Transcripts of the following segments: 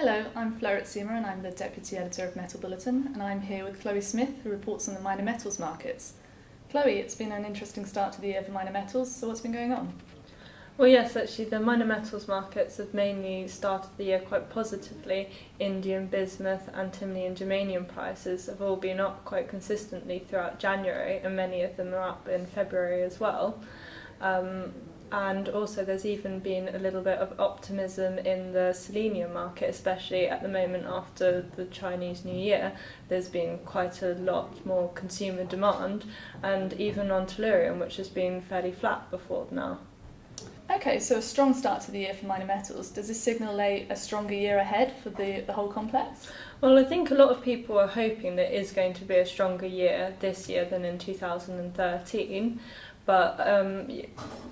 Hello, I'm Fleur Ritzema and I'm the Deputy Editor of Metal Bulletin, and I'm here with Chloe Smith, who reports on the minor metals markets. Chloe, it's been an interesting start to the year for minor metals, so what's been going on? Well, yes, actually, the minor metals markets have mainly started the year quite positively. Indium, Bismuth, Antimony and Germanium prices have all been up quite consistently throughout January, and many of them are up in February as well. And also there's even been a little bit of optimism in the selenium market, especially at the moment after the Chinese New Year. There's been quite a lot more consumer demand, and even on tellurium, which has been fairly flat before now. Okay, so a strong start to the year for minor metals. Does this signal a stronger year ahead for the whole complex? Well, I think a lot of people are hoping that it is going to be a stronger year this year than in 2013. But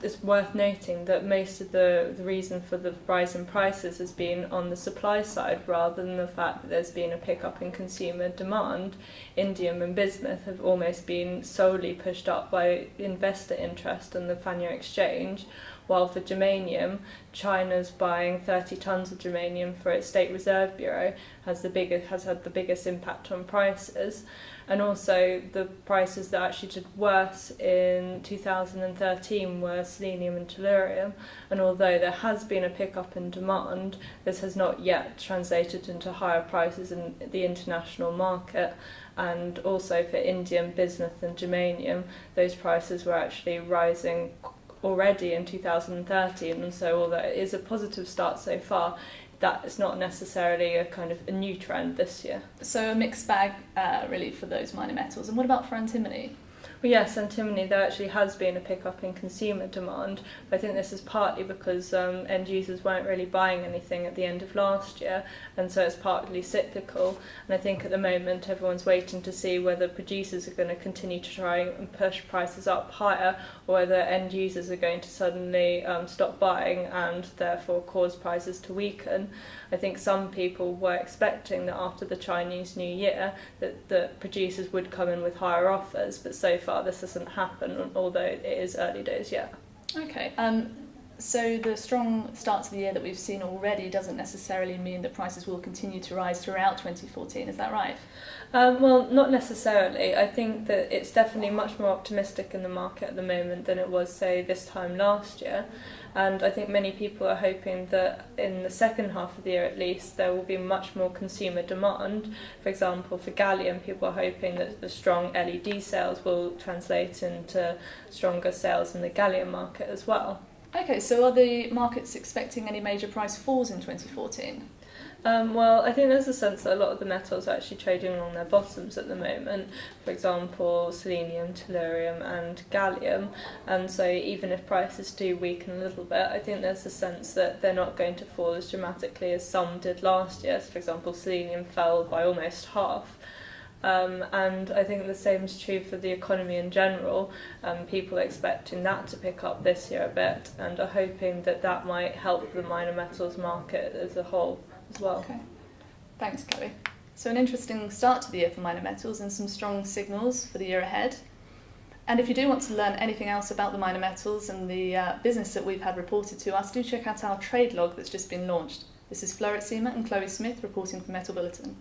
it's worth noting that most of the reason for the rise in prices has been on the supply side rather than the fact that there's been a pickup in consumer demand. Indium and Bismuth have almost been solely pushed up by investor interest on the Fanya exchange, while for germanium, China's buying 30 tonnes of germanium for its State Reserve Bureau has had the biggest impact on prices. And also the prices that actually did worse in 2013 were selenium and tellurium, and although there has been a pickup in demand, this has not yet translated into higher prices in the international market. And also for indium, bismuth and germanium, those prices were actually rising already in 2013, and so although it is a positive start so far, that is not necessarily a new trend this year. So a mixed bag really for those minor metals. And what about for antimony? Well, yes, antimony, there actually has been a pickup in consumer demand. I think this is partly because end users weren't really buying anything at the end of last year, and so it's partly cyclical. And I think at the moment everyone's waiting to see whether producers are going to continue to try and push prices up higher, or whether end users are going to suddenly stop buying and therefore cause prices to weaken. I think some people were expecting that after the Chinese New Year that the producers would come in with higher offers, but so far this hasn't happened, although it is early days yet. Okay, so the strong start to the year that we've seen already doesn't necessarily mean that prices will continue to rise throughout 2014, is that right? Well, not necessarily. I think that it's definitely much more optimistic in the market at the moment than it was, say, this time last year. And I think many people are hoping that in the second half of the year at least there will be much more consumer demand. For example, for gallium, people are hoping that the strong LED sales will translate into stronger sales in the gallium market as well. Okay, so are the markets expecting any major price falls in 2014? Well, I think there's a sense that a lot of the metals are actually trading along their bottoms at the moment. For example, selenium, tellurium and gallium. And so even if prices do weaken a little bit, I think there's a sense that they're not going to fall as dramatically as some did last year. So for example, selenium fell by almost half. And I think the same is true for the economy in general. People are expecting that to pick up this year a bit and are hoping that that might help the minor metals market as a whole as well. Okay, thanks Chloe. So an interesting start to the year for minor metals and some strong signals for the year ahead. And if you do want to learn anything else about the minor metals and the business that we've had reported to us, do check out our trade log that's just been launched. This is Fleur Ritzema and Chloe Smith reporting for Metal Bulletin.